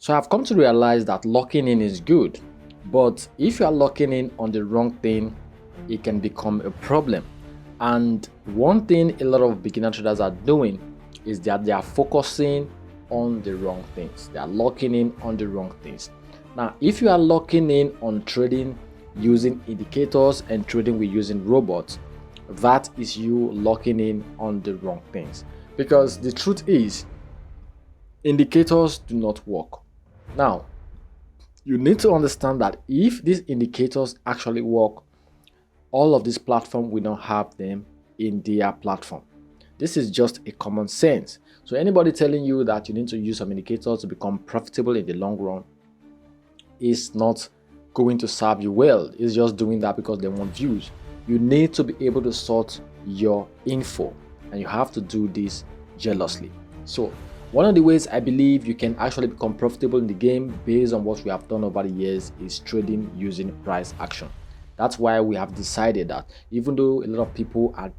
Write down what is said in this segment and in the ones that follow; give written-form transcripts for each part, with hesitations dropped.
So I've come to realize that locking in is good, but if you are locking in on the wrong thing, it can become a problem. And one thing a lot of beginner traders are doing is that they are focusing on the wrong things. They are locking in on the wrong things. Now, if you are locking in on trading using indicators and trading with using robots, that is you locking in on the wrong things. Because the truth is, indicators do not work. Now, you need to understand that if these indicators actually work, all of these platforms will not have them in their platform. This is just a common sense. So anybody telling you that you need to use some indicators to become profitable in the long run is not going to serve you well. It's just doing that because they want views. You need to be able to sort your info, and you have to do this jealously. So one of the ways I believe you can actually become profitable in the game based on what we have done over the years is trading using price action. That's why we have decided that even though a lot of people are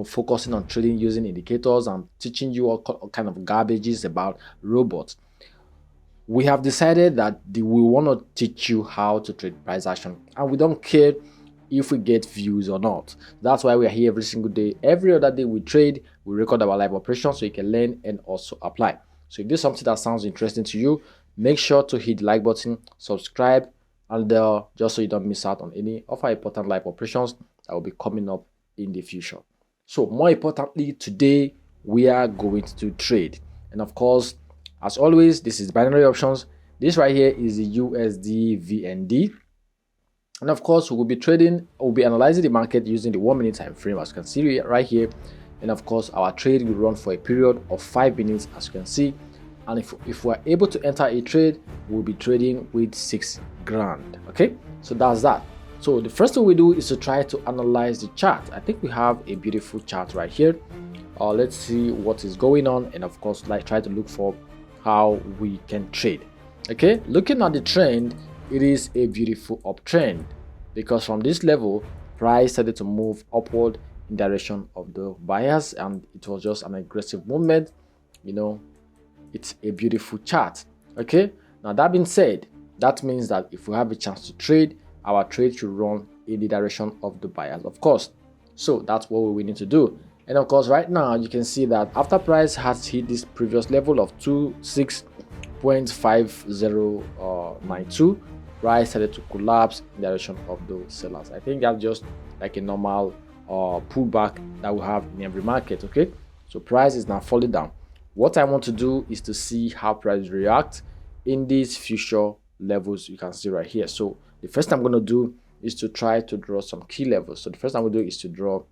focusing on trading using indicators and teaching you all kind of garbages about robots, we have decided that we want to teach you how to trade price action, and we don't care if we get views or not. That's why we are here every single day. Every other day we trade, we record our live operations so you can learn and also apply. So if this is something that sounds interesting to you, make sure to hit the like button, subscribe, and just so you don't miss out on any of our important live operations that will be coming up in the future. So more importantly, today we are going to trade, and of course, as always, this is binary options. This right here is the USD VND. And of course, we will be trading, we'll be analyzing the market using the 1 minute time frame, as you can see right here. And of course, our trade will run for a period of 5 minutes, as you can see. And if we're able to enter a trade, we'll be trading with 6 grand. Okay, so that's that. So the first thing we do is to try to analyze the chart. I think we have a beautiful chart right here. Let's see what is going on, and of course, try to look for how we can trade. Okay, looking at the trend, it is a beautiful uptrend, because from this level, price started to move upward in direction of the buyers, and it was just an aggressive movement. It's a beautiful chart. Okay, now that being said, that means that if we have a chance to trade, our trade should run in the direction of the buyers, of course. So that's what we need to do. And of course, right now you can see that after price has hit this previous level of 26.5092, price started to collapse in the direction of those sellers. I think that's just like a normal pullback that we have in every market. Okay, so price is now falling down. What I want to do is to see how price reacts in these future levels you can see right here. So the first thing I'm going to do is to try to draw some key levels. So the first thing I'm going to do is to draw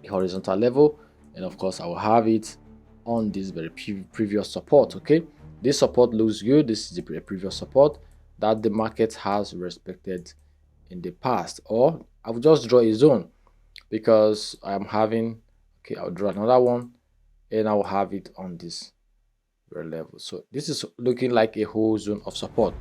a horizontal level, and of course I will have it on this very previous support. Okay, this support looks good. This is the previous support that the market has respected in the past. Or I will just draw a zone, because I'm having, okay, I'll draw another one, and I will have it on this very level. So this is looking like a whole zone of support.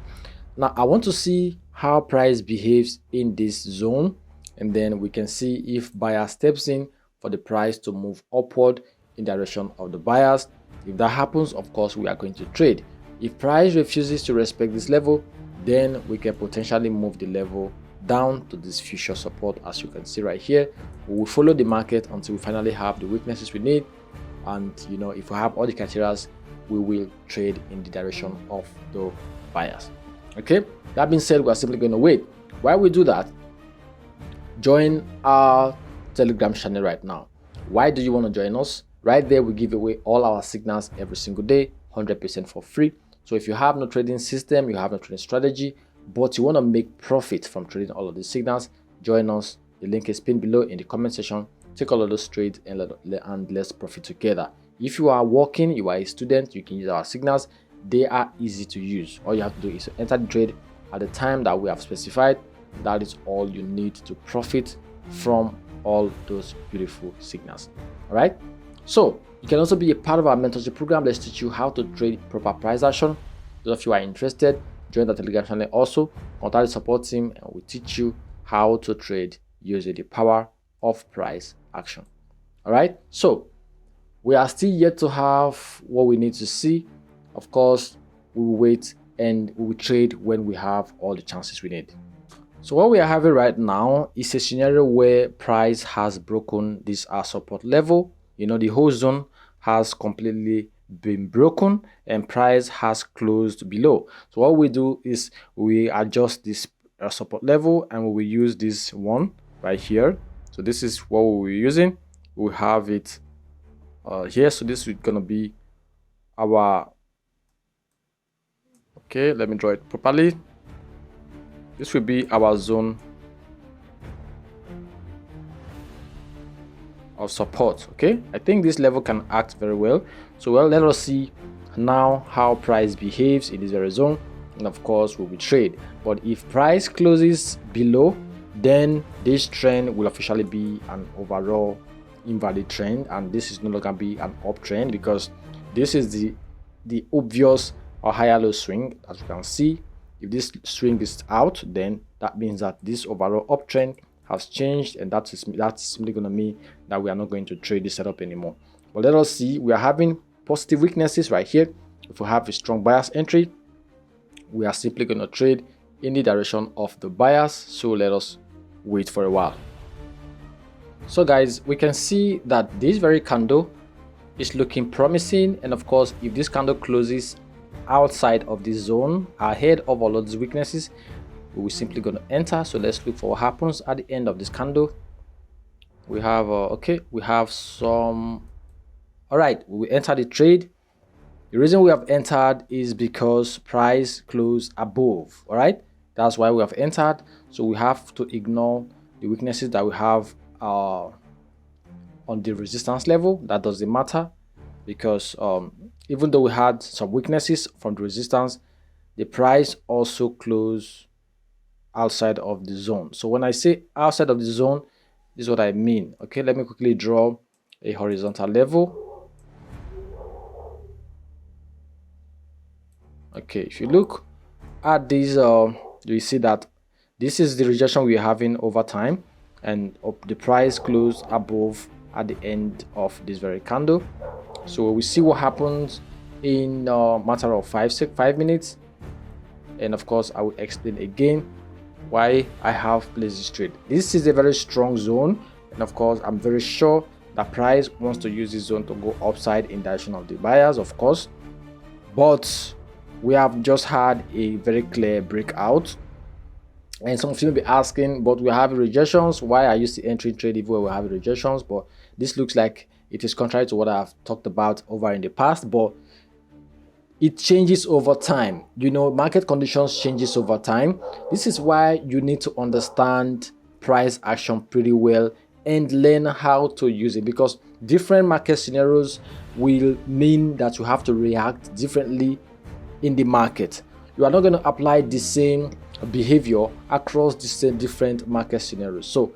Now I want to see how price behaves in this zone, and then we can see if buyer steps in for the price to move upward in direction of the buyers. If that happens, of course, we are going to trade. If price refuses to respect this level, then we can potentially move the level down to this future support, as you can see right here. We will follow the market until we finally have the weaknesses we need, and if we have all the criteria, we will trade in the direction of the buyers. Okay, that being said, we are simply going to wait. While we do that, join our Telegram channel right now. Why do you want to join us? Right there, we give away all our signals every single day, 100% for free. So if you have no trading system, you have no trading strategy, but you want to make profit from trading all of these signals, join us. The link is pinned below in the comment section. Take all of those trades and let's profit together. If you are working, you are a student, you can use our signals. They are easy to use. All you have to do is to enter the trade at the time that we have specified. That is all you need to profit from all those beautiful signals. All right, so you can also be a part of our mentorship program. Let's teach you how to trade proper price action. Those of you who are interested, join the Telegram channel. Also contact the support team, and we teach you how to trade using the power of price action. All right, so we are still yet to have what we need to see. Of course, we will wait and we will trade when we have all the chances we need. So what we are having right now is a scenario where price has broken this support level. The whole zone has completely been broken and price has closed below. So what we do is we adjust this support level and we will use this one right here. So this is what we're using. We have it here. So this is gonna be our, okay, let me draw it properly. This will be our zone of support. Okay, I think this level can act very well. So let us see now how price behaves in this very zone, and of course we will trade. But if price closes below, then this trend will officially be an overall invalid trend, and this is no longer be an uptrend, because this is the obvious or higher low swing. As you can see, if this swing is out, then that means that this overall uptrend has changed, and that's simply going to mean that we are not going to trade this setup anymore. But let us see, we are having positive weaknesses right here. If we have a strong bias entry, we are simply going to trade in the direction of the bias. So let us wait for a while. So guys, we can see that this very candle is looking promising, and of course if this candle closes outside of this zone ahead of all of these weaknesses, we're simply going to enter. So let's look for what happens at the end of this candle. We have okay, we have some, all right, we enter the trade. The reason we have entered is because price closed above. All right, that's why we have entered. So we have to ignore the weaknesses that we have on the resistance level. That doesn't matter, because even though we had some weaknesses from the resistance, the price also closed outside of the zone. So when I say outside of the zone, this is what I mean. Okay, let me quickly draw a horizontal level. Okay, if you look at these, you see that this is the rejection we're having over time, and the price closed above at the end of this very candle. So we see what happens in a matter of 5 minutes, and of course I will explain again why I have placed this trade. This is a very strong zone, and of course I'm very sure that price wants to use this zone to go upside in direction of the buyers, of course. But we have just had a very clear breakout, and some of you may be asking, but we have rejections, why are you still entering trade if we have rejections? But this looks like it is contrary to what I've talked about over in the past, but it changes over time. Market conditions changes over time. This is why you need to understand price action pretty well and learn how to use it, because different market scenarios will mean that you have to react differently in the market. You are not going to apply the same behavior across the same different market scenarios. So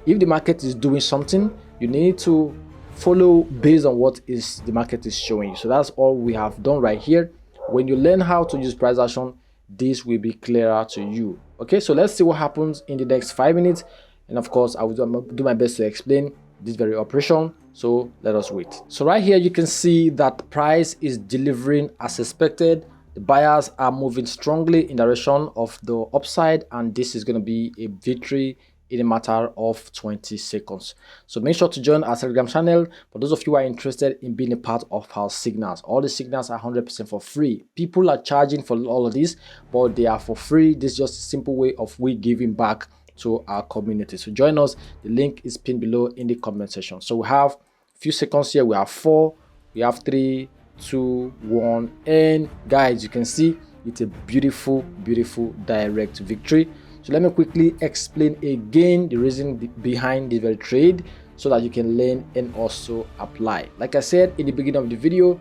if the market is doing something, you need to follow based on what is the market is showing you. So that's all we have done right here. When you learn how to use price action, this will be clearer to you. Okay, so let's see what happens in the next 5 minutes, and of course I will do my best to explain this very operation. So let us wait. So right here you can see that price is delivering as expected. The buyers are moving strongly in direction of the upside, and this is going to be a victory in a matter of 20 seconds. So make sure to join our Telegram channel. For those of you who are interested in being a part of our signals, all the signals are 100% for free. People are charging for all of this, but they are for free. This is just a simple way of we giving back to our community. So join us. The link is pinned below in the comment section. So we have a few seconds here. We have 4, we have 3, 2, 1, and guys, you can see it's a beautiful direct victory. So let me quickly explain again the reason behind the very trade, so that you can learn and also apply. Like I said in the beginning of the video,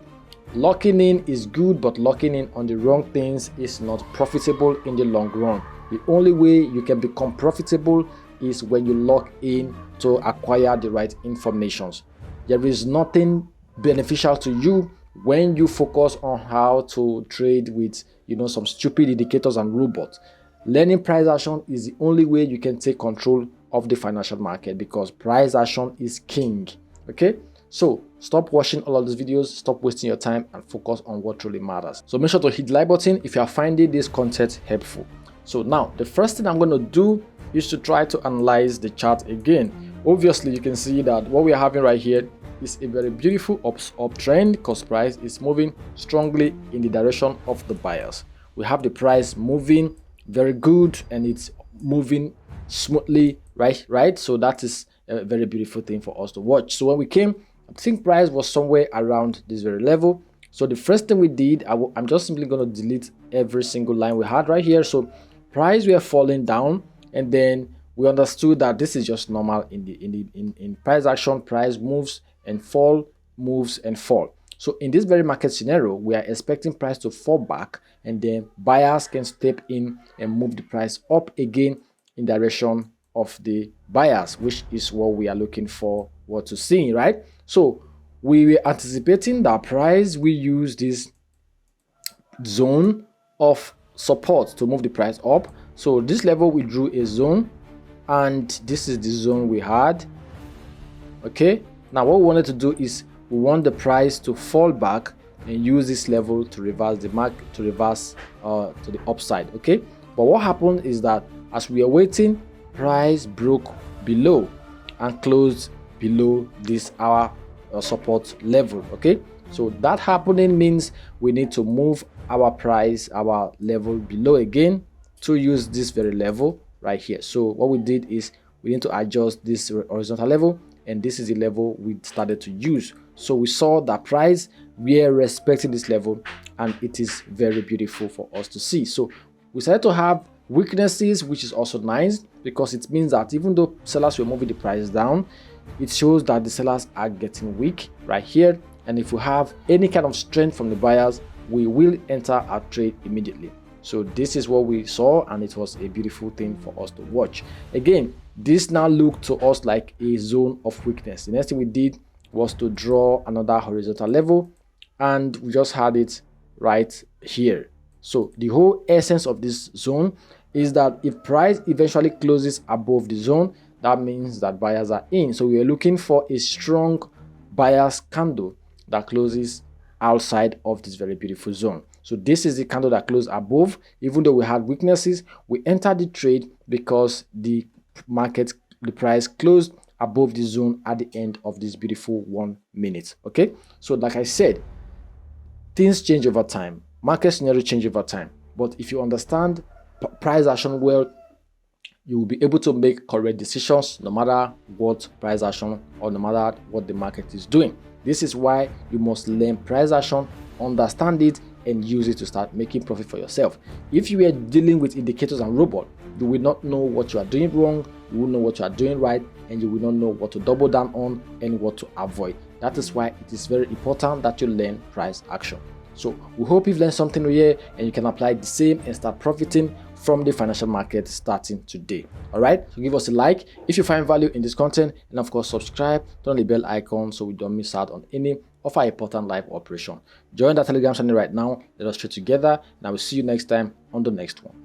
locking in is good, but locking in on the wrong things is not profitable in the long run. The only way you can become profitable is when you lock in to acquire the right informations. There is nothing beneficial to you when you focus on how to trade with some stupid indicators and robots. Learning price action is the only way you can take control of the financial market, because price action is king. Okay, So stop watching all of these videos, stop wasting your time, and focus on what truly matters. So make sure to hit the like button if you are finding this content helpful. So now the first thing I'm going to do is to try to analyze the chart again. Obviously you can see that what we are having right here is a very beautiful uptrend, because price is moving strongly in the direction of the buyers. We have the price moving very good and it's moving smoothly, right? So that is a very beautiful thing for us to watch. So when we came, I think price was somewhere around this very level. So the first thing we did, I'm just simply going to delete every single line we had right here. So price were falling down, and then we understood that this is just normal in price action. Price moves and fall, moves and fall. So in this very market scenario, we are expecting price to fall back, and then buyers can step in and move the price up again in direction of the buyers, which is what we are looking for, what to see, right? So we were anticipating that price will use this zone of support to move the price up. So this level, we drew a zone, and this is the zone we had. Okay, now what we wanted to do is we want the price to fall back and use this level to reverse the market, to reverse to the upside. Okay, but what happened is that as we are waiting, price broke below and closed below this our support level. Okay, so that happening means we need to move our price, our level below again, to use this very level right here. So what we did is we need to adjust this horizontal level, and this is the level we started to use. So we saw that price, we are respecting this level, and it is very beautiful for us to see. So we started to have weaknesses, which is also nice, because it means that even though sellers were moving the price down, it shows that the sellers are getting weak right here. And if we have any kind of strength from the buyers, we will enter our trade immediately. So this is what we saw, and it was a beautiful thing for us to watch. Again, this now looked to us like a zone of weakness. The next thing we did was to draw another horizontal level, and we just had it right here. So the whole essence of this zone is that if price eventually closes above the zone, that means that buyers are in. So we are looking for a strong buyer's candle that closes outside of this very beautiful zone. So this is the candle that closed above. Even though we had weaknesses, we entered the trade because the price closed above the zone at the end of this beautiful 1 minute. Okay, so like I said, things change over time, market scenario change over time, but if you understand price action well, you will be able to make correct decisions no matter what price action or no matter what the market is doing. This is why you must learn price action, understand it, and use it to start making profit for yourself. If you are dealing with indicators and robot, you will not know what you are doing wrong, you will know what you are doing right, and you will not know what to double down on and what to avoid. That is why it is very important that you learn price action. So we hope you've learned something new here, and you can apply the same and start profiting from the financial market starting today. All right, so give us a like if you find value in this content, and of course subscribe, turn on the bell icon so we don't miss out on any of our important live operation. Join the Telegram channel right now. Let us trade together, and I will see you next time on the next one.